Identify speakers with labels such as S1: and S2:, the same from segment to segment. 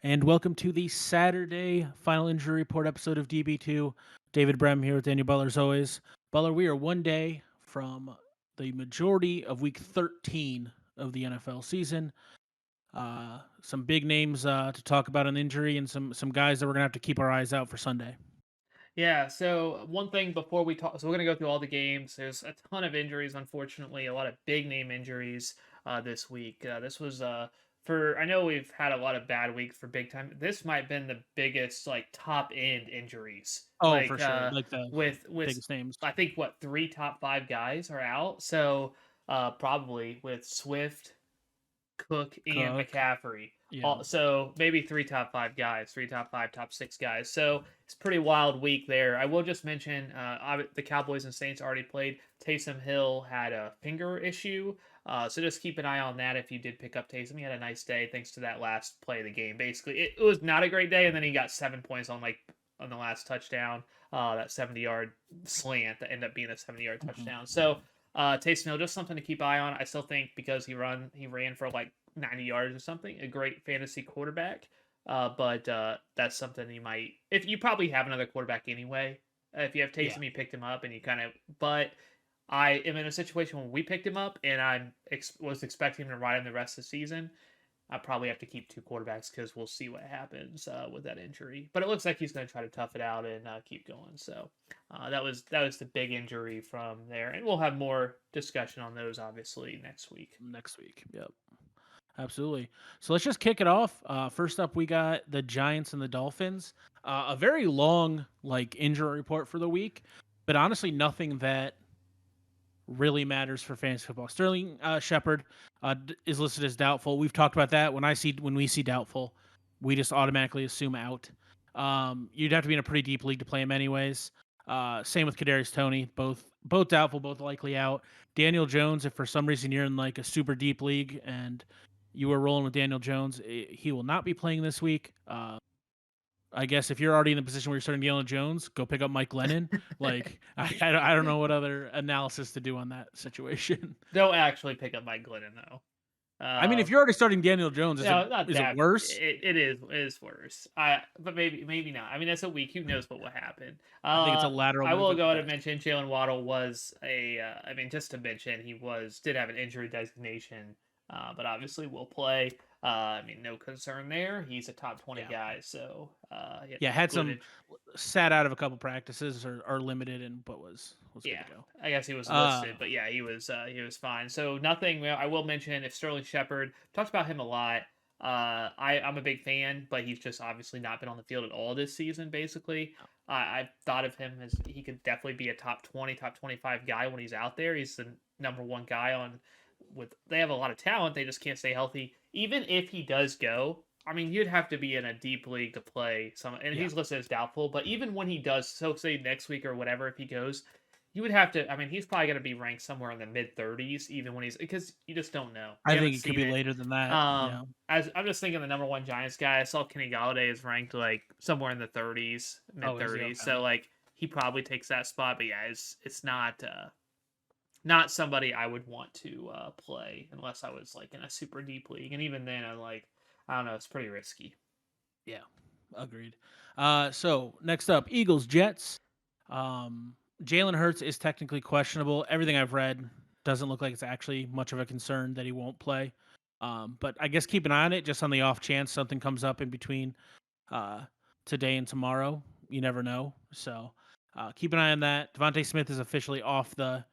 S1: And welcome to the Saturday final injury report episode of DB2. David Brem here with Daniel Butler as always. Butler, we are one day from the majority of week 13 of the NFL season. Some big names to talk about an injury and some guys that we're going to have to keep our eyes out for Sunday.
S2: Yeah, so one thing before we talk, so we're gonna go through all the games. There's a ton of injuries, unfortunately, a lot of big name injuries this week. This was for I know we've had a lot of bad weeks for big time. This might have been the biggest like top end injuries.
S1: Oh, for
S2: Like
S1: sure. Like the
S2: with
S1: biggest names.
S2: I think what three top five guys are out. So probably with Swift, Cook, and
S1: Cook.
S2: McCaffrey.
S1: Yeah.
S2: So maybe three top five guys, three top five, top six guys. So it's a pretty wild week there. I will just mention the Cowboys and Saints already played. Taysom Hill had a finger issue. So just keep an eye on that if you did pick up Taysom. He had a nice day thanks to that last play of the game. Basically, it was not a great day, and then he got 7 points on the last touchdown. That 70-yard slant that ended up being a 70-yard
S1: Mhm.
S2: touchdown. So Taysom Hill, just something to keep eye on. I still think because he ran for like 90 yards or something, a great fantasy quarterback. But that's something you might, if you probably have another quarterback anyway. If you have
S1: Yeah.
S2: Taysom, you picked him up and you kind of, but I am in a situation when we picked him up and was expecting him to ride him the rest of the season. I probably have to keep two quarterbacks because we'll see what happens with that injury. But it looks like he's going to try to tough it out and keep going. So that was the big injury from there, and we'll have more discussion on those obviously next week.
S1: Next week. Yep. Absolutely. So let's just kick it off. First up, we got the Giants and the Dolphins. A very long injury report for the week, but honestly, nothing that really matters for fantasy football. Sterling Shepard is listed as doubtful. We've talked about that. When we see doubtful, we just automatically assume out. You'd have to be in a pretty deep league to play him anyways. Same with Kadarius Toney, both doubtful, both likely out. Daniel Jones, if for some reason you're in like a super deep league and you were rolling with Daniel Jones, he will not be playing this week. I guess if you're already in the position where you're starting Daniel Jones, go pick up Mike Lennon. I don't know what other analysis to do on that situation.
S2: Don't actually pick up Mike Glennon though.
S1: I mean,
S2: Uh,
S1: if you're already starting Daniel Jones,
S2: no, not
S1: is it
S2: that.
S1: worse?
S2: It is worse. But maybe not. I mean, that's a week. Who knows what will happen?
S1: I think it's a lateral
S2: I
S1: move
S2: will
S1: at
S2: go ahead and
S1: best.
S2: mention Jalen Waddle was a. I mean, just to mention, did have an injury designation, but obviously will play. I mean, no concern there. He's a top 20
S1: Yeah,
S2: guy, so he had
S1: yeah. Had
S2: good.
S1: some sat out of a couple practices or limited, and but was good
S2: Yeah,
S1: to go.
S2: I guess he was
S1: Uh,
S2: listed, but yeah, he was fine. So nothing. Well, I will mention if Sterling Shepard talked about him a lot. I'm a big fan, but he's just obviously not been on the field at all this season. Basically, I've thought of him as he could definitely be a top 20, top 25 guy when he's out there. He's the number one guy on. With they have a lot of talent, they just can't stay healthy. Even if he does go, I mean, you'd have to be in a deep league to play some, and
S1: yeah,
S2: he's listed as doubtful. But even when he does, so say next week or whatever, if he goes, you would have to. I mean, he's probably going to be ranked somewhere in the mid 30s, even when he's because you just don't know. We
S1: I
S2: haven't
S1: think it could
S2: seen
S1: be
S2: it.
S1: later than that. Yeah,
S2: As I'm just thinking, the number one Giants guy, I saw Kenny Galladay is ranked like somewhere in the 30s, mid
S1: oh, is he
S2: 30s.
S1: okay?
S2: So like he probably takes that spot. But yeah, it's not somebody I would want to play unless I was like in a super deep league, and even then, I don't know, it's pretty risky.
S1: Yeah, agreed. So next up, Eagles Jets. Um, Jalen Hurts is technically questionable. Everything I've read doesn't look like it's actually much of a concern that he won't play. But I guess keep an eye on it just on the off chance something comes up in between uh, today and tomorrow. You never know. So keep an eye on that. Devontae Smith is officially off the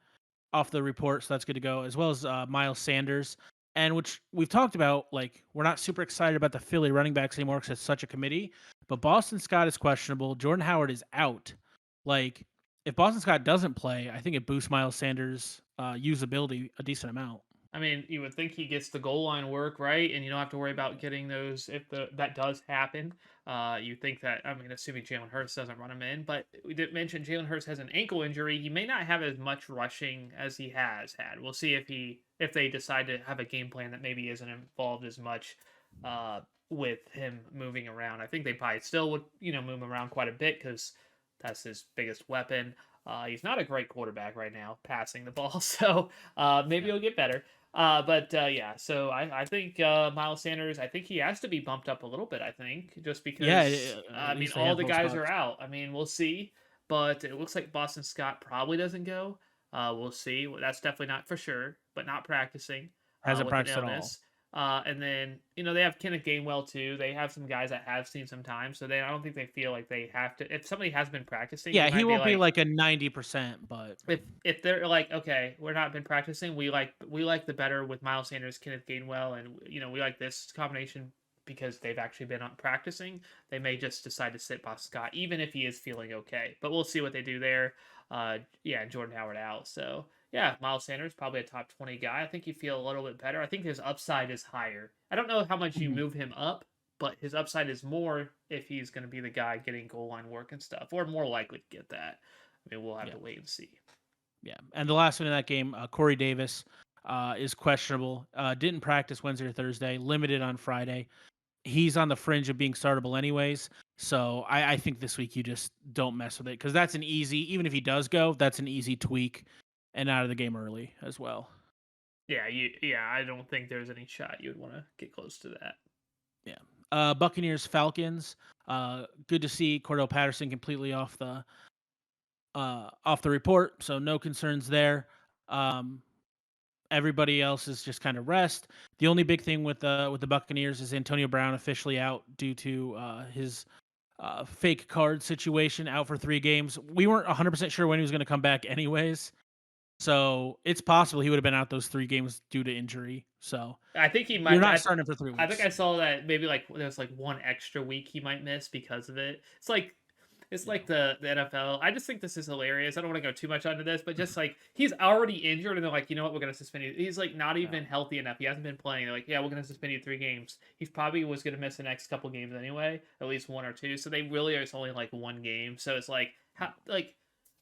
S1: report, so that's good to go, as well as Miles Sanders. And which we've talked about, like we're not super excited about the Philly running backs anymore because it's such a committee. But Boston Scott is questionable. Jordan Howard is out. Like if Boston Scott doesn't play, I think it boosts Miles Sanders' usability a decent amount.
S2: I mean, you would think he gets the goal line work, right? And you don't have to worry about getting those if that does happen. You think that, I mean, assuming Jalen Hurts doesn't run him in, but we did mention Jalen Hurts has an ankle injury. He may not have as much rushing as he has had. We'll see if they decide to have a game plan that maybe isn't involved as much uh, with him moving around. I think they probably still would, move him around quite a bit because that's his biggest weapon. He's not a great quarterback right now, passing the ball, so maybe
S1: Yeah.
S2: he'll get better. Yeah, so I think Miles Sanders, I think he has to be bumped up a little bit. I think just
S1: Yeah,
S2: because
S1: at
S2: I mean
S1: least a
S2: all the
S1: handful of
S2: guys are
S1: spots.
S2: out. I mean we'll see, but it looks like Boston Scott probably doesn't go. We'll see. Well, that's definitely not for sure, but not practicing
S1: Hasn't
S2: with an
S1: practiced at all.
S2: illness. And then they have Kenneth Gainwell too. They have some guys that have seen some time, so I don't think they feel like they have to. If somebody has been practicing, they
S1: Yeah, he
S2: might be
S1: won't be
S2: like,
S1: like a 90%, but
S2: if they're like, okay, we're not been practicing, we like the better with Miles Sanders, Kenneth Gainwell, and we like this combination because they've actually been on practicing. They may just decide to sit Boss Scott, even if he is feeling okay. But we'll see what they do there. Yeah, and Jordan Howard out. So yeah, Miles Sanders probably a top 20 guy. I think you feel a little bit better. I think his upside is higher. I don't know how much you
S1: mhm,
S2: move him up, but his upside is more if he's going to be the guy getting goal line work and stuff, or more likely to get that. I mean, we'll have
S1: yeah,
S2: to wait and see.
S1: yeah. And the last one in that game, Corey Davis is questionable. Didn't practice Wednesday or Thursday. Limited on Friday. He's on the fringe of being startable anyways. So I think this week you just don't mess with it because that's an easy. Even if he does go, that's an easy tweak and out of the game early as well.
S2: Yeah, I don't think there's any shot you would want to get close to that.
S1: Yeah. Buccaneers Falcons. Good to see Cordell Patterson completely off the report, so no concerns there. Um, Everybody else is just kind of rest. The only big thing with the Buccaneers is Antonio Brown officially out due to his fake card situation, out for 3 games. We weren't 100% sure when he was going to come back, anyways. So it's possible he would have been out those 3 games due to injury. So
S2: I think he
S1: you're
S2: might.
S1: not starting him for three
S2: I think
S1: weeks.
S2: I saw that maybe like there's like one extra week he might miss because of it. It's
S1: Yeah.
S2: like the NFL. I just think this is hilarious. I don't want to go too much onto this, but just like he's already injured, and they're like, you know what, we're gonna suspend you. He's like not
S1: Yeah.
S2: even healthy enough. He hasn't been playing. They're like, yeah, we're gonna suspend you 3 games. He's probably was gonna miss the next couple games anyway, at least one or two. So they really are. It's only like one game. So it's like how like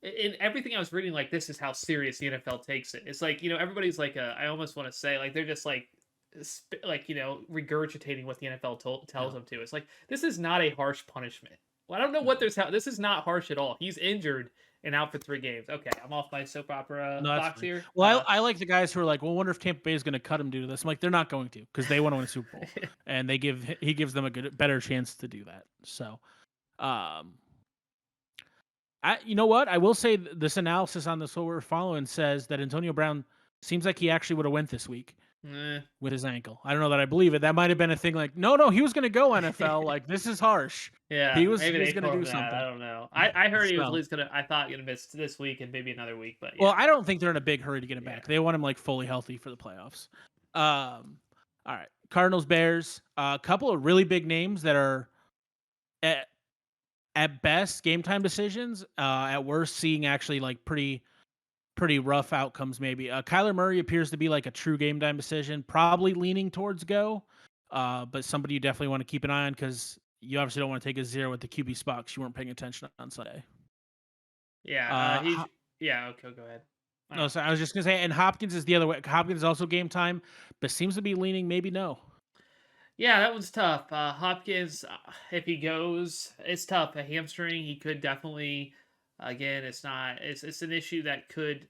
S2: in everything I was reading, like this is how serious the NFL takes it. It's like everybody's like I almost want to say like they're just like regurgitating what the NFL tells
S1: Yeah.
S2: them to. It's like this is not a harsh punishment. Well, I don't know what
S1: No.
S2: there's how this is not harsh at all. He's injured and out for 3 games. Okay, I'm off my soap opera
S1: No, that's
S2: box
S1: fine.
S2: here.
S1: Well, I like the guys who are like, well, I wonder if Tampa Bay is going to cut him due to this. I'm like, they're not going to because they want to win a Super Bowl, and he gives them a better chance to do that. So, um, you know what? I will say this analysis on this what we're following says that Antonio Brown seems like he actually would have went this week
S2: Eh.
S1: with his ankle. I don't know that I believe it. That might have been a thing like, no, he was going to go NFL. Like this is harsh.
S2: Yeah,
S1: He
S2: maybe
S1: was
S2: they
S1: going to
S2: told him
S1: do
S2: that. I
S1: something.
S2: don't know. I heard he was at
S1: So,
S2: least gonna. I thought gonna miss this week and maybe another week, but
S1: well,
S2: yeah,
S1: I don't think they're in a big hurry to get him
S2: yeah.
S1: back. They want him like fully healthy for the playoffs. All right, Cardinals, Bears. A couple of really big names that are at, at best game time decisions. At worst, seeing actually like pretty rough outcomes. Maybe Kyler Murray appears to be like a true game time decision. Probably leaning towards go, but somebody you definitely want to keep an eye on because you obviously don't want to take a zero with the QB spot because you weren't paying attention on Sunday.
S2: Yeah,
S1: Uh,
S2: he's yeah. Okay, go ahead.
S1: No, so I was just gonna say, and Hopkins is the other way. Hopkins is also game time, but seems to be leaning maybe no.
S2: Yeah, that one's tough. Hopkins, if he goes, it's tough. A hamstring, he could definitely. Again, it's not. It's an issue that could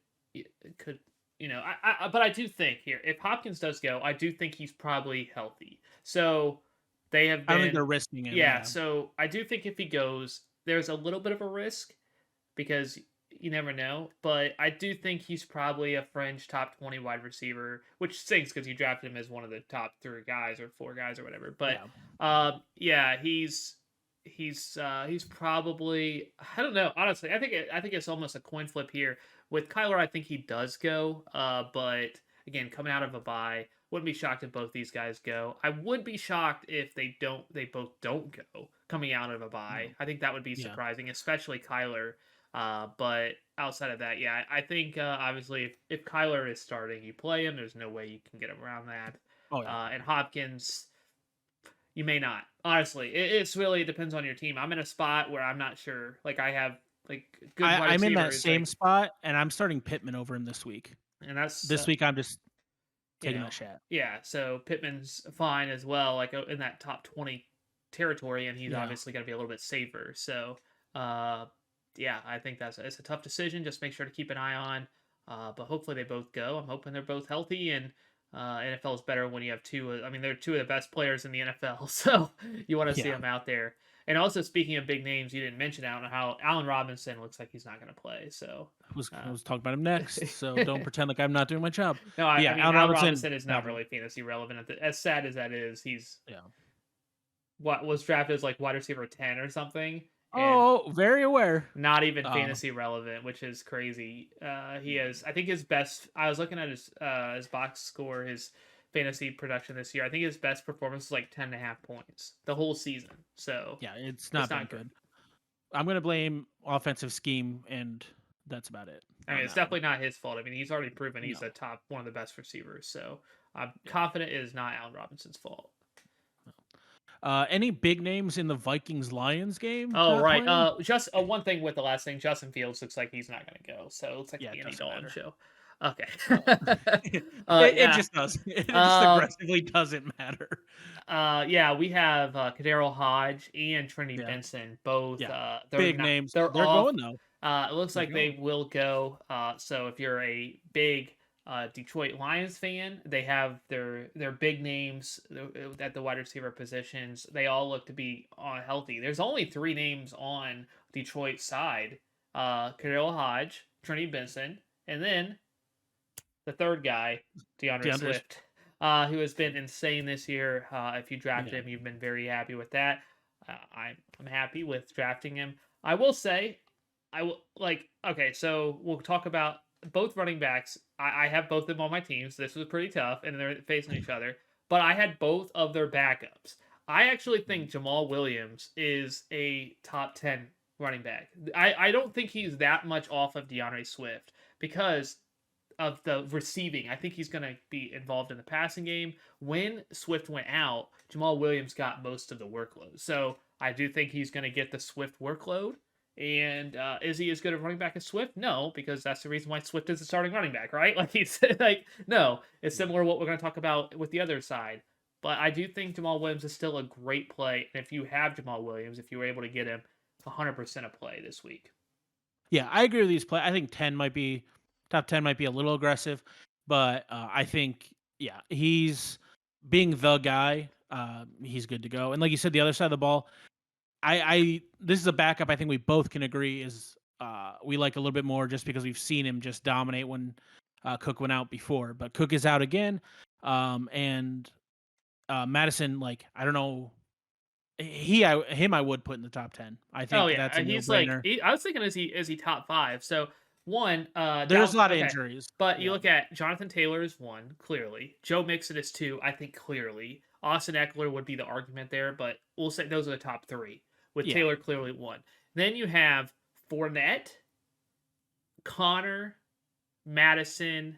S2: but I do think here, if Hopkins does go, I do think he's probably healthy. So they have
S1: I don't think
S2: been,
S1: they're risking him.
S2: yeah.
S1: Yeah,
S2: So I do think if he goes, there's a little bit of a risk because you never know. But I do think he's probably a fringe top 20 wide receiver, which stinks because you drafted him as one of the top 3 guys or 4 guys or whatever. But
S1: yeah,
S2: yeah, he's probably, I don't know, honestly. I think it's almost a coin flip here with Kyler. I think he does go, but again, coming out of a bye, wouldn't be shocked if both these guys go. I would be shocked if they both don't go coming out of a bye.
S1: no,
S2: I think that would be
S1: yeah.
S2: surprising, especially Kyler. But outside of that, yeah, I think obviously if Kyler is starting, you play him. There's no way you can get around that.
S1: Oh yeah.
S2: And Hopkins, you may not. Honestly, it's really, it depends on your team. I'm in a spot where I'm not sure. Like I have like good wide
S1: I'm in that
S2: receivers,
S1: same
S2: like,
S1: spot, and I'm starting Pittman over him this week.
S2: and that's
S1: This week, I'm just
S2: you
S1: taking
S2: know,
S1: that shot.
S2: yeah. So Pittman's fine as well, like in that top 20 territory, and he's
S1: Yeah.
S2: obviously going to be a little bit safer. So, uh, yeah, I think it's a tough decision. Just make sure to keep an eye on. But hopefully they both go. I'm hoping they're both healthy, and NFL is better when you have two. I mean, they're two of the best players in the NFL, so you want to see
S1: Yeah,
S2: them out there. And also, speaking of big names, you didn't mention, I don't know how Allen Robinson looks like he's not going to play. So,
S1: I
S2: uh,
S1: was talking about him next, so don't pretend like I'm not doing my job.
S2: no,
S1: But
S2: I
S1: yeah,
S2: mean
S1: Allen
S2: Allen
S1: Robinson
S2: Robinson is not
S1: probably.
S2: really fantasy relevant. As sad as that is, he's
S1: Yeah.
S2: what was drafted as like wide receiver 10 or something, and
S1: Oh, very aware.
S2: not even
S1: Um,
S2: fantasy relevant, which is crazy. He has, I think his best. I was looking at his box score, his fantasy production this year. I think his best performance was like 10.5 points the whole season. So
S1: yeah, it's
S2: it's
S1: not been
S2: not great.
S1: good. I'm gonna blame offensive scheme, and that's about it
S2: I mean,
S1: on
S2: it's
S1: that one.
S2: definitely not his fault. I mean, he's already proven he's
S1: No.
S2: a top one of the best receivers. So I'm
S1: Yeah.
S2: confident it is not Allen Robinson's fault.
S1: Any big names in the Vikings Lions game
S2: Oh
S1: not
S2: right.
S1: playing?
S2: Just one thing with the last thing. Justin Fields looks like he's not going to go. So it looks like
S1: Yeah,
S2: the
S1: it
S2: Andy
S1: doesn't
S2: Dalton
S1: matter.
S2: show. Okay.
S1: it, it
S2: Yeah.
S1: just does. It just
S2: Uh,
S1: aggressively doesn't matter.
S2: yeah, we have Kadero Hodge and Trinity
S1: Yeah,
S2: Benson. Both
S1: yeah.
S2: they're
S1: Big
S2: not
S1: names.
S2: they're
S1: They're
S2: off.
S1: going though.
S2: It looks
S1: They're
S2: like
S1: going.
S2: they will go. So if you're a big Detroit Lions fan, they have their big names at the wide receiver positions. They all look to be healthy. There's only three names on Detroit's side: Kadero Hodge, Trinity Benson, and then the third guy, DeAndre
S1: DeAndre's.
S2: Swift, who has been insane this year. If you drafted
S1: Yeah.
S2: him, you've been very happy with that. I'm happy with drafting him. I will say, I will like okay. So we'll talk about both running backs. I have both of them on my teams. This was pretty tough, and they're facing each other. But I had both of their backups. I actually think Jamaal Williams is a top 10 running back. I don't think he's that much off of DeAndre Swift because of the receiving. I think he's going to be involved in the passing game. When Swift went out, Jamaal Williams got most of the workload. So I do think he's going to get the Swift workload. And is he as good a running back as Swift? No, because that's the reason why Swift is the starting running back, right? Like he's like, no, it's
S1: Yeah.
S2: similar to what we're going to talk about with the other side. But I do think Jamaal Williams is still a great play. And if you have Jamaal Williams, if you were able to get him, 100% a play this week.
S1: Yeah, I agree with these play. I think 10 might be top 10 might be a little aggressive, but I think yeah, he's being the guy. He's good to go. And like you said, the other side of the ball, I this is a backup I think we both can agree is we like a little bit more just because we've seen him just dominate when Cook went out before. But Cook is out again. And Madison, like I don't know, him I would put in the top 10. I
S2: Oh
S1: think
S2: yeah,
S1: that's a no
S2: he's like
S1: brainer.
S2: I was thinking is he top five? So one,
S1: There's a lot of
S2: okay,
S1: injuries.
S2: but you
S1: Yeah.
S2: look at Jonathan Taylor is one clearly. Joe Mixon is two, I think clearly. Austin Eckler would be the argument there, but we'll say those are the top three with
S1: Yeah.
S2: Taylor clearly one. Then you have Fournette, Connor, Madison,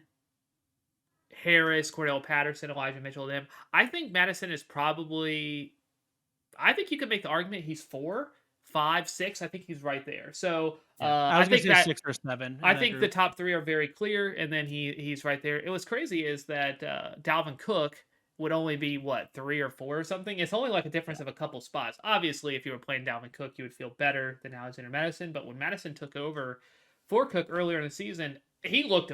S2: Harris, Cordell Patterson, Elijah Mitchell. Them. I think Madison is probably I think you could make the argument he's four, five, six. I think he's right there. So
S1: Yeah. I
S2: I
S1: was gonna
S2: think
S1: say
S2: that
S1: 6 or 7 in
S2: I
S1: that
S2: think the
S1: group.
S2: top three are very clear, and then he's right there. It was crazy is that Dalvin Cook would only be what 3 or 4 or something. It's only like a
S1: Yeah.
S2: difference of a couple spots. Obviously, if you were playing Dalvin Cook, you would feel better than Alexander Madison. But when Madison took over for Cook earlier in the season, he looked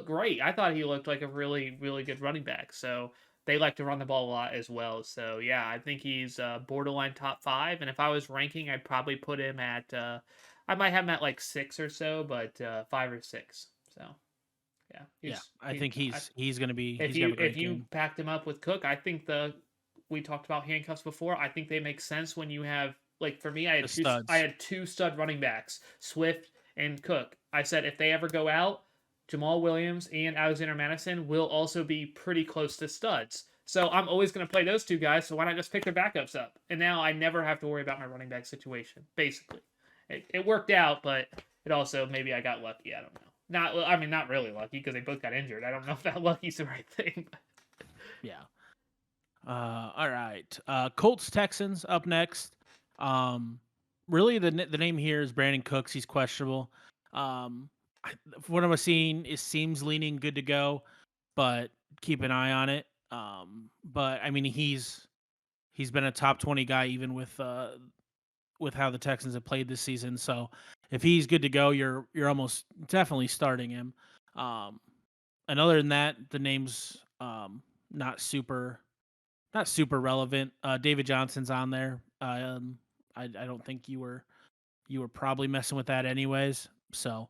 S2: great. I thought he looked like a really good running back. So they like to run the ball a lot as well. So yeah, I think he's borderline top five. And if I was ranking, I'd probably put him at. I might have him at like six or so, but 5 or 6. So yeah,
S1: Yeah. I
S2: he's
S1: think
S2: if
S1: he's gonna have
S2: you
S1: a
S2: if
S1: great
S2: you
S1: game.
S2: packed him up with Cook, I think we talked about handcuffs before. I think they make sense when you have like for me,
S1: The
S2: I
S1: studs.
S2: had two stud running backs, Swift and Cook. I said if they ever go out, Jamal Williams and Alexander Madison will also be pretty close to studs. So I'm always going to play those two guys. So why not just pick their backups up? And now I never have to worry about my running back situation. Basically, it worked out, but it also maybe I got lucky. I don't know. I mean, not really lucky because they both got injured. I don't know if that lucky's the right thing.
S1: Yeah. All right. Colts Texans up next. Um, really the name here is Brandon Cooks. He's questionable. From what I'm seeing, it seems leaning good to go, but keep an eye on it. But I mean he's been a top 20 guy even with how the Texans have played this season. So if he's good to go, you're almost definitely starting him. Um, and other than that, the names Not not super relevant. David Johnson's on there. I don't think you were probably messing with that anyways. So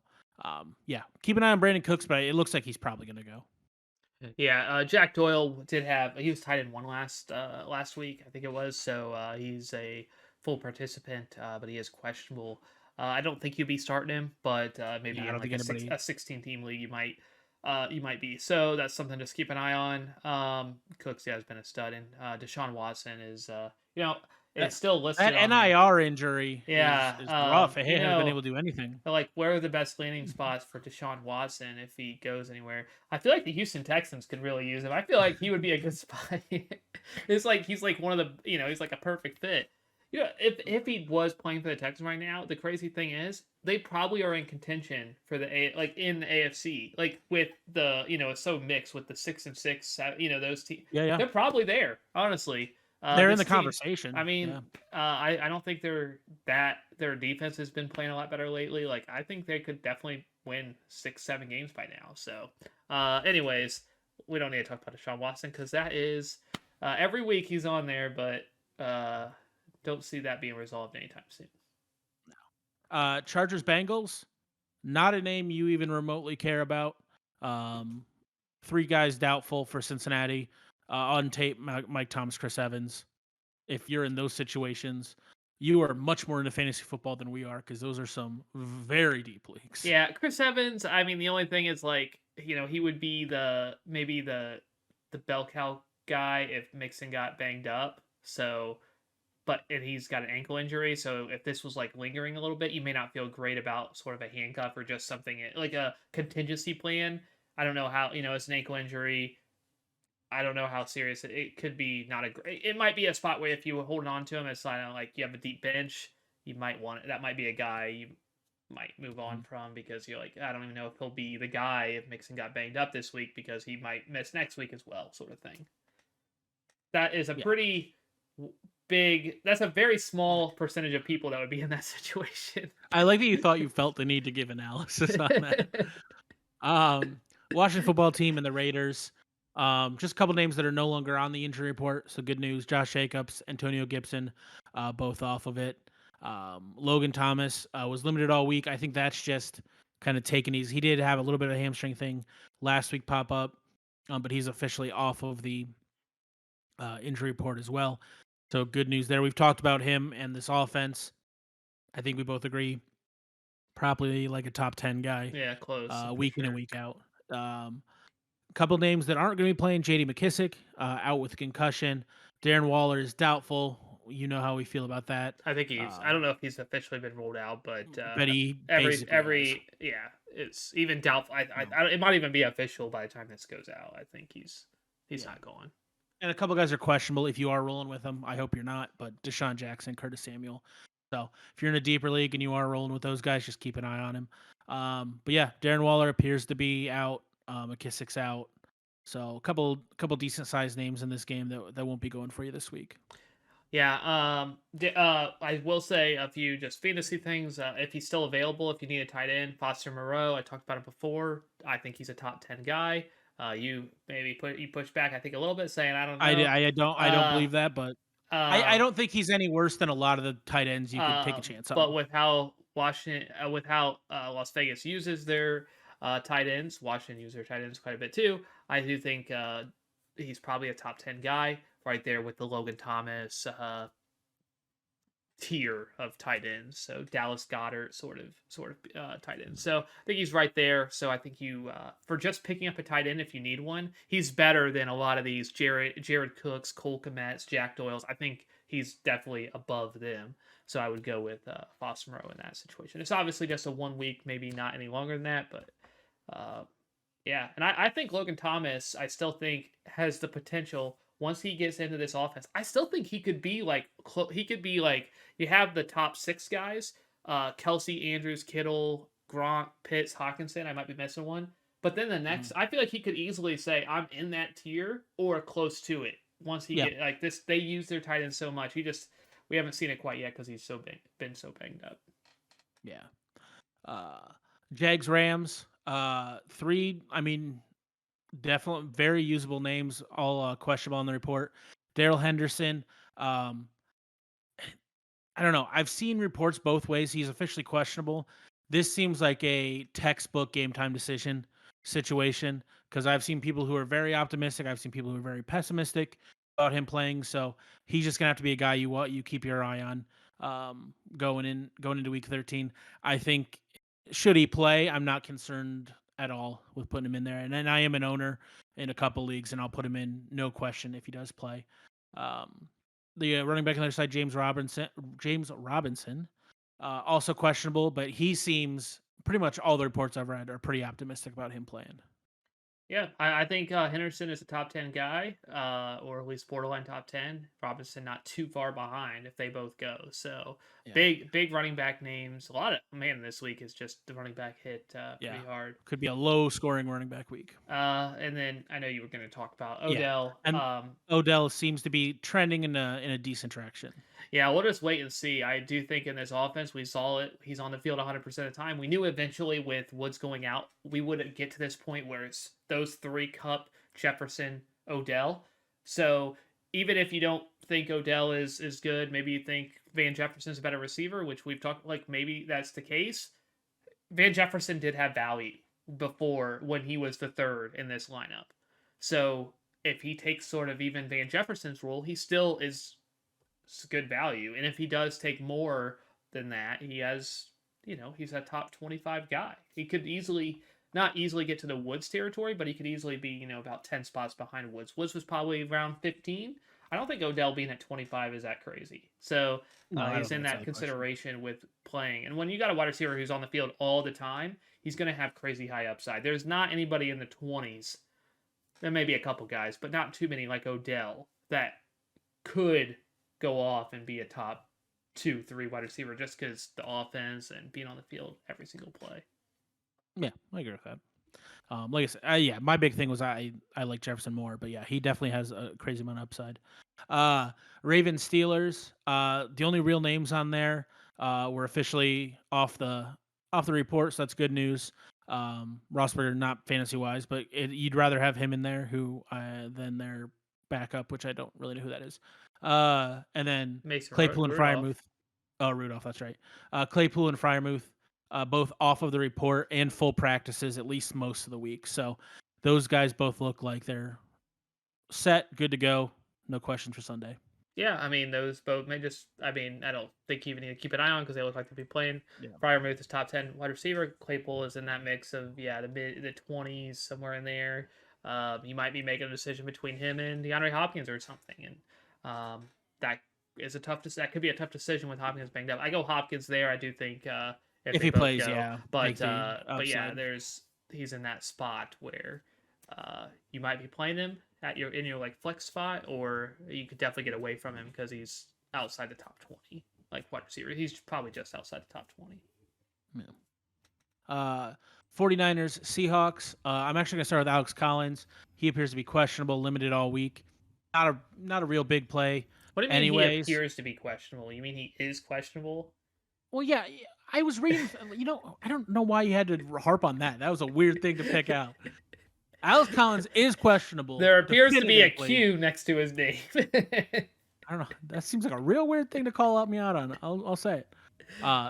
S1: yeah, keep an eye on Brandon Cooks, but it looks like he's probably gonna go.
S2: Yeah, Jack Doyle did have he was tied in one last week, I think it was. So he's a full participant, but he is questionable. I don't think you'd be starting him, but
S1: Yeah,
S2: maybe
S1: I
S2: in
S1: don't
S2: like
S1: think anybody.
S2: a 16 team league you might be. So that's something to just keep an eye on. Cooks, yeah, has been a stud, and Deshaun Watson is
S1: That,
S2: it's still
S1: that
S2: listed on there.
S1: NIR injury
S2: Yeah,
S1: is rough. He hasn't been able to do anything.
S2: but, like, where are the best landing spots for Deshaun Watson if he goes anywhere? I feel like the Houston Texans could really use him. I feel like he would be a good spot. It's like he's like one of the he's like a perfect fit. If he was playing for the Texans right now, the crazy thing is they probably are in contention for like in the AFC, like with the it's so mixed with the 6 and 6, those teams.
S1: Yeah, yeah,
S2: They're probably there, honestly.
S1: they're in the
S2: This team, I
S1: conversation.
S2: mean,
S1: Yeah,
S2: I don't think their defense has been playing a lot better lately. Like I think they could definitely win 6, 7 games by now. So, anyways, we don't need to talk about Deshaun Watson because that is every week he's on there, but don't see that being resolved anytime soon.
S1: Chargers Bengals. Not a name you even remotely care about. Um, Three guys doubtful for Cincinnati. On tape, Mike Thomas, Chris Evans. If you're in those situations, you are much more into fantasy football than we are because those are some very deep leagues.
S2: Yeah, Chris Evans. I mean, the only thing is like he would be maybe the bell cow guy if Mixon got banged up. So and he's got an ankle injury, so if this was like lingering a little bit, you may not feel great about sort of a handcuff or just something like a contingency plan. I don't know how it's an ankle injury. I don't know how serious it could be. Not a great. It might be a spot where if you were holding on to him, it's like you have a deep bench. You might want it. That might be a guy you might move on
S1: Mhm.
S2: from because you're like, I don't even know if he'll be the guy if Mixon got banged up this week because he might miss next week as well, sort of thing. That is a
S1: Yeah,
S2: pretty big. That's a very small percentage of people that would be in that situation.
S1: I like that you thought you felt the need to give analysis on that. Um, Washington football team and the Raiders. Just a couple names that are no longer on the injury report. So good news: Josh Jacobs, Antonio Gibson, both off of it. Logan Thomas was limited all week. I think that's just kind of taking easy. He did have a little bit of a hamstring thing last week pop up, but he's officially off of the injury report as well. So good news there. We've talked about him and this offense. I think we both agree, probably like a top 10 guy,
S2: Yeah, close for
S1: week in and
S2: sure.
S1: week out. Couple names that aren't going to be playing: J.D. McKissick out with concussion. Darren Waller is doubtful. You know how we feel about that.
S2: I think he's. I
S1: Uh,
S2: don't know if he's officially been ruled out, but
S1: but he basically has.
S2: yeah, it's even doubtful.
S1: No.
S2: It might even be official by the time this goes out. I think he's
S1: Yeah.
S2: not going.
S1: And a couple guys are questionable. If you are rolling with them, I hope you're not. But Deshaun Jackson, Curtis Samuel. So if you're in a deeper league and you are rolling with those guys, just keep an eye on him. But yeah, Darren Waller appears to be out. McKissick's out. So a couple decent sized names in this game that won't be going for you this week.
S2: Yeah. I will say a few just fantasy things. If he's still available, if you need a tight end, Foster Moreau. I talked about it before. I think he's a top 10 guy. You maybe push back. I think a little bit, saying I don't know.
S1: I don't
S2: Uh,
S1: believe that, but I
S2: uh,
S1: don't think he's any worse than a lot of the tight ends you could take a chance
S2: but
S1: on.
S2: with how Las Vegas uses their tight ends, Washington uses their tight ends quite a bit too. I do think he's probably a top 10 guy right there with the Logan Thomas tier of tight ends. So Dallas Goddard sort of tight end. So I think he's right there. So I think you for just picking up a tight end if you need one, he's better than a lot of these Jared Cooks, Cole Kmets, Jack Doyle's. I think he's definitely above them. So I would go with Foster Moreau in that situation. It's obviously just a 1 week, maybe not any longer than that, but uh, yeah, and I think Logan Thomas, I still think has the potential once he gets into this offense. I still think he could be like he could be like you have the top 6 guys: Kelsey, Andrews, Kittle, Gronk, Pitts, Hawkinson. I might be missing one, but then the
S1: Mhm.
S2: next, I feel like he could easily say I'm in that tier or close to it. Once he
S1: Yeah,
S2: get like this, they use their tight end so much. We haven't seen it quite yet because he's been so banged up.
S1: yeah. Uh, Jags Rams. Three. I mean, Definitely very usable names, all questionable on the report. Daryl Henderson. Um, I don't know. I've seen reports both ways. He's officially questionable. This seems like a textbook game time decision situation because I've seen people who are very optimistic. I've seen people who are very pessimistic about him playing. So he's just gonna have to be a guy you keep your eye on going into week 13. I think should he play, I'm not concerned at all with putting him in there. And then I am an owner in a couple leagues, and I'll put him in no question if he does play. Um, the running back on the other side, James Robinson, also questionable, but he seems pretty much all the reports I've read are pretty optimistic about him playing.
S2: Yeah, I think Henderson is a top 10 guy, or at least borderline top 10. Robinson not too far behind if they both go. So
S1: Yeah,
S2: big running back names. A lot of man this week is just the running back hit
S1: yeah,
S2: pretty hard.
S1: could be a low scoring running back week.
S2: And then I know you were going to talk about
S1: Yeah,
S2: Odell.
S1: and Odell seems to be trending in a decent direction.
S2: Yeah, we'll just wait and see. I do think in this offense, we saw it. He's on the field 100% of the time. We knew eventually with Woods going out, we would get to this point where it's those three: Cup, Jefferson, Odell. So even if you don't think Odell is good, maybe you think Van Jefferson's a better receiver, which we've talked like maybe that's the case. Van Jefferson did have value before when he was the third in this lineup. So if he takes sort of even Van Jefferson's role, he still is good value. And if he does take more than that, he has, he's a top 25 guy. He could easily, not easily get to the Woods territory, but he could easily be, about 10 spots behind Woods. Woods was probably around 15. I don't think Odell being at 25 is that crazy. So
S1: No, I don't
S2: he's
S1: think
S2: in
S1: it's out
S2: that
S1: of the question.
S2: consideration with playing. And when you got a wide receiver who's on the field all the time, he's going to have crazy high upside. There's not anybody in the 20s. There may be a couple guys, but not too many like Odell that could go off and be a top 2, 3 wide receiver just because the offense and being on the field every single play.
S1: Yeah, I agree with that. Like I said, yeah, my big thing was I like Jefferson more, but yeah, he definitely has a crazy amount of upside. Uh, Ravens Steelers. The only real names on there were officially off the report, so that's good news. Rosberg not fantasy wise, but you'd rather have him in there who than their backup, which I don't really know who that is. And then
S2: Mason
S1: Claypool and
S2: Rudolph.
S1: Fryermuth. Oh, Rudolph, that's right. Claypool and Fryermuth, both off of the report and full practices at least most of the week. So those guys both look like they're set, good to go, no questions for Sunday.
S2: Yeah, I mean those both may just. I mean I don't think you even need to keep an eye on because they look like to be playing.
S1: Yeah.
S2: Fryermuth is top 10 wide receiver. Claypool is in that mix of the 20s somewhere in there. You might be making a decision between him and DeAndre Hopkins or something, and that is a tough. That could be a tough decision with Hopkins banged up. I go Hopkins there. I do think if
S1: If
S2: they
S1: he
S2: both
S1: plays,
S2: go,
S1: yeah, make
S2: but
S1: the
S2: yeah,
S1: upside.
S2: he's in that spot where you might be playing him at your in your like flex spot, or you could definitely get away from him because he's outside the top 20, like wide receiver. He's probably just outside the top 20.
S1: Yeah. Uh, 49ers, Seahawks. I'm actually going to start with Alex Collins. He appears to be questionable, limited all week. Not a real big play,
S2: What do you mean he
S1: anyways.
S2: appears to be questionable? You mean he is questionable?
S1: Well, yeah, I was reading. I don't know why you had to harp on that. That was a weird thing to pick out. Alex Collins is questionable,
S2: There appears to be a
S1: definitively.
S2: Q next to his name.
S1: I don't know. That seems like a real weird thing to call out me out on. I'll say it.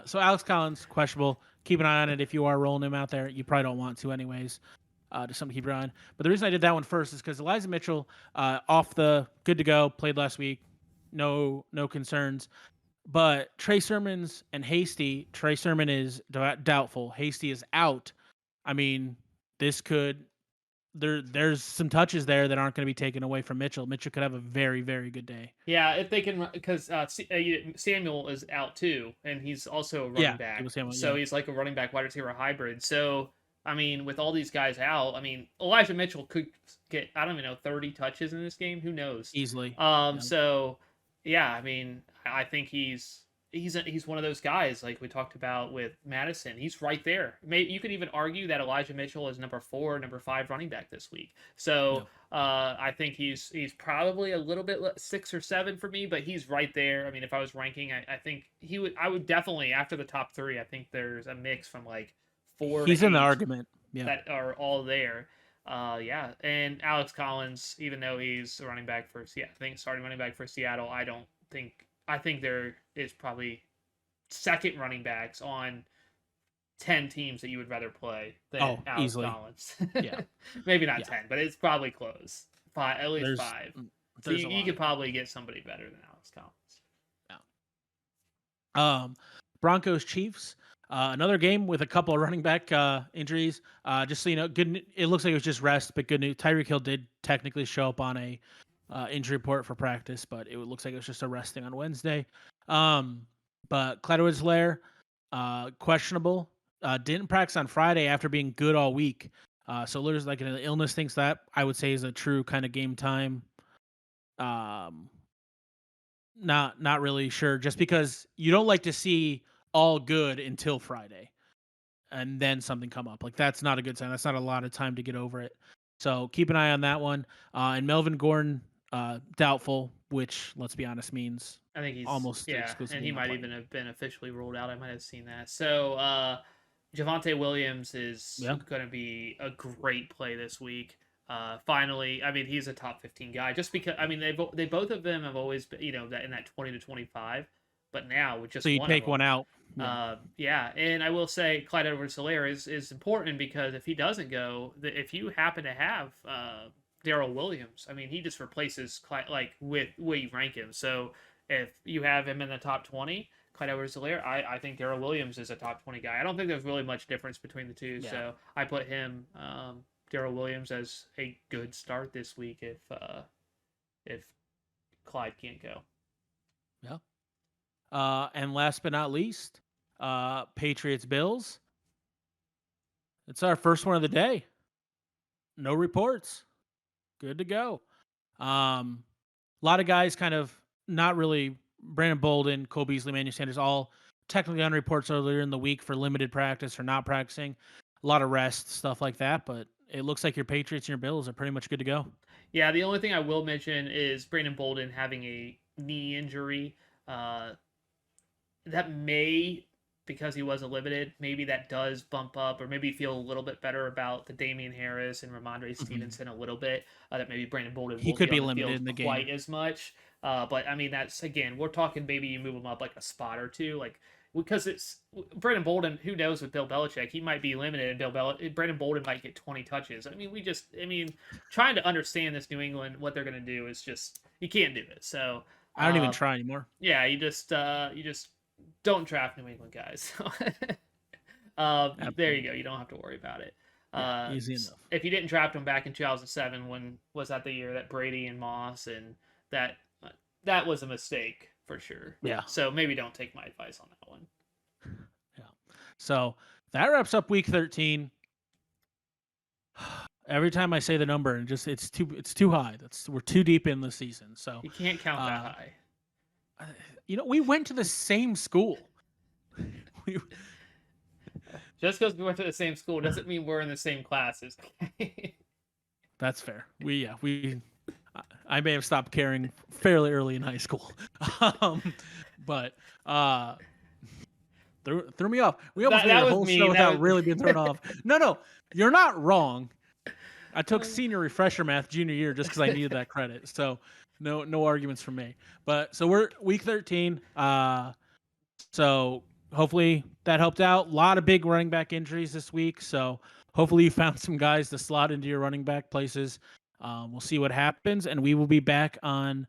S1: So Alex Collins questionable. Keep an eye on it if you are rolling him out there. You probably don't want to, anyways. Just something to keep your eye on. But the reason I did that one first is because Elijah Mitchell, off the good to go, played last week. No concerns. But Trey Sermon's and Hasty. Trey Sermon is doubtful. Hasty is out. I mean, this could there's some touches there that aren't going to be taken away from Mitchell. Mitchell could have a very, very good day.
S2: Yeah, if they can, because Samuel is out too, and he's also a running
S1: Yeah, it
S2: back.
S1: was him.
S2: So
S1: Yeah,
S2: he's like a running back wide receiver hybrid. So I mean, with all these guys out, I mean, Elijah Mitchell could get I don't even know 30 touches in this game. Who knows?
S1: easily. Yeah.
S2: So yeah, I mean, I think he's one of those guys like we talked about with Madison. He's right there. Maybe you could even argue that Elijah Mitchell is number 4, number 5 running back this week. So
S1: Yep.
S2: I think he's probably a little bit 6 or 7 for me, but he's right there. I mean, if I was ranking, I think he would. I would definitely after the top 3. I think there's a mix from like 4 to
S1: He's in the
S2: 8
S1: argument. Yeah.
S2: that are all there. Yeah, and Alex Collins, even though he's a running back for Seattle, I think starting running back for Seattle, I think there is probably second running backs on 10 teams that you would rather play than
S1: Oh,
S2: Alex
S1: easily.
S2: Collins.
S1: Yeah.
S2: Maybe not
S1: Yeah.
S2: 10, but it's probably close. Five, at least
S1: There's
S2: five. So
S1: there's a
S2: you
S1: lot
S2: could
S1: of them.
S2: probably get somebody better than Alex Collins.
S1: Yeah. Broncos Chiefs. Another game with a couple of running back injuries. Just so you know, it looks like it was just rest, but good news. Tyreek Hill did technically show up on a injury report for practice, but it looks like it was just a resting on Wednesday. But Clyde Edwards-Helaire, questionable. Didn't practice on Friday after being good all week. So there's like an illness things that I would say is a true kind of game time. Um, not really sure, just because you don't like to see all good until Friday and then something come up. Like that's not a good sign. That's not a lot of time to get over it. So keep an eye on that one. And Melvin Gordon, doubtful, which let's be honest means
S2: I think he's
S1: almost
S2: yeah, and
S1: exclusively
S2: he
S1: not
S2: might even
S1: playing.
S2: have been officially ruled out. I might have seen that. So Javonte Williams is
S1: Yeah.
S2: going to be a great play this week. Finally, I mean he's a top 15 guy just because I mean they both of them have always been, that in that 20 to 25, but now with
S1: So
S2: just
S1: you
S2: one of
S1: take one
S2: them.
S1: out. Yeah.
S2: Yeah, and I will say Clyde Edwards-Helaire is important because if he doesn't go, if you happen to have Daryl Williams, I mean he just replaces Clyde like with where you rank him. So if you have him in the top 20, Clyde Edwards-Helaire, I think Daryl Williams is a top 20 guy. I don't think there's really much difference between the two,
S1: Yeah.
S2: so I put him Daryl Williams as a good start this week if Clyde can't go.
S1: Yeah. And last but not least, Patriots Bills. It's our first one of the day. No reports. Good to go. A lot of guys kind of not really. Brandon Bolden, Cole Beasley, Manuel Sanders, all technically on reports earlier in the week for limited practice or not practicing. A lot of rest, stuff like that. But it looks like your Patriots and your Bills are pretty much good to go.
S2: Yeah, the only thing I will mention is Brandon Bolden having a knee injury. Uh, that may, because he wasn't limited, maybe that does bump up, or maybe feel a little bit better about the Damian Harris and Ramondre
S1: Mhm.
S2: Stevenson a little bit. That maybe Brandon Bolden
S1: He
S2: won't be
S1: could
S2: on
S1: be
S2: the
S1: limited
S2: field
S1: in the
S2: quite
S1: game.
S2: as much. But I mean, that's again, we're talking maybe you move him up like a spot or two, like because it's Brandon Bolden. Who knows with Bill Belichick? He might be limited, and Brandon Bolden might get 20 touches. I mean, trying to understand this New England what they're going to do is just you can't do it. So
S1: I don't even
S2: uh,
S1: try anymore.
S2: yeah, you just don't draft New England guys. There you
S1: Absolutely.
S2: go. You don't have to worry about it.
S1: Yeah, easy enough.
S2: If you didn't draft them back in 2007, when was that the year that Brady and Moss and that that was a mistake for sure.
S1: Yeah.
S2: So maybe don't take my advice on that one.
S1: Yeah. So that wraps up week 13. Every time I say the number, and just it's too high. We're too deep in the season. So
S2: You can't count that
S1: uh
S2: high.
S1: we went to the same school. we,
S2: Just because we went to the same school doesn't mean we're in the same classes.
S1: that's fair. I may have stopped caring fairly early in high school. um, but threw me off. We almost made
S2: That
S1: a
S2: was
S1: whole show
S2: mean. That
S1: without
S2: was
S1: really being thrown off. No, you're not wrong. I took
S2: mean.
S1: senior refresher math junior year just because I needed that credit. So no arguments from me. But so we're week 13. So hopefully that helped out. A lot of big running back injuries this week. So hopefully you found some guys to slot into your running back places. We'll see what happens, and we will be back on.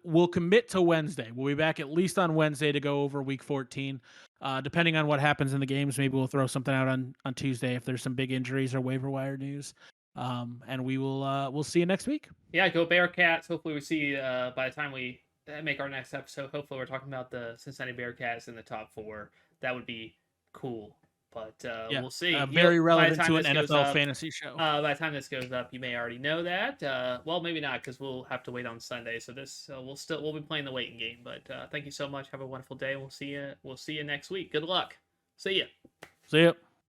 S1: We'll commit to Wednesday. We'll be back at least on Wednesday to go over week 14. Depending on what happens in the games, maybe we'll throw something out on Tuesday if there's some big injuries or waiver wire news. And we'll see you next week.
S2: Yeah, go Bearcats. Hopefully, we see by the time we make our next episode. Hopefully, we're talking about the Cincinnati Bearcats in the top four. That would be cool. But
S1: Yeah,
S2: we'll see.
S1: very
S2: By the
S1: relevant
S2: time
S1: to an
S2: this goes
S1: NFL
S2: up,
S1: fantasy show.
S2: by the time this goes up, you may already know that. Well, maybe not because we'll have to wait on Sunday. So we'll be playing the waiting game. But thank you so much. Have a wonderful day. We'll see you. We'll see you next week. Good luck. See ya.
S1: See ya.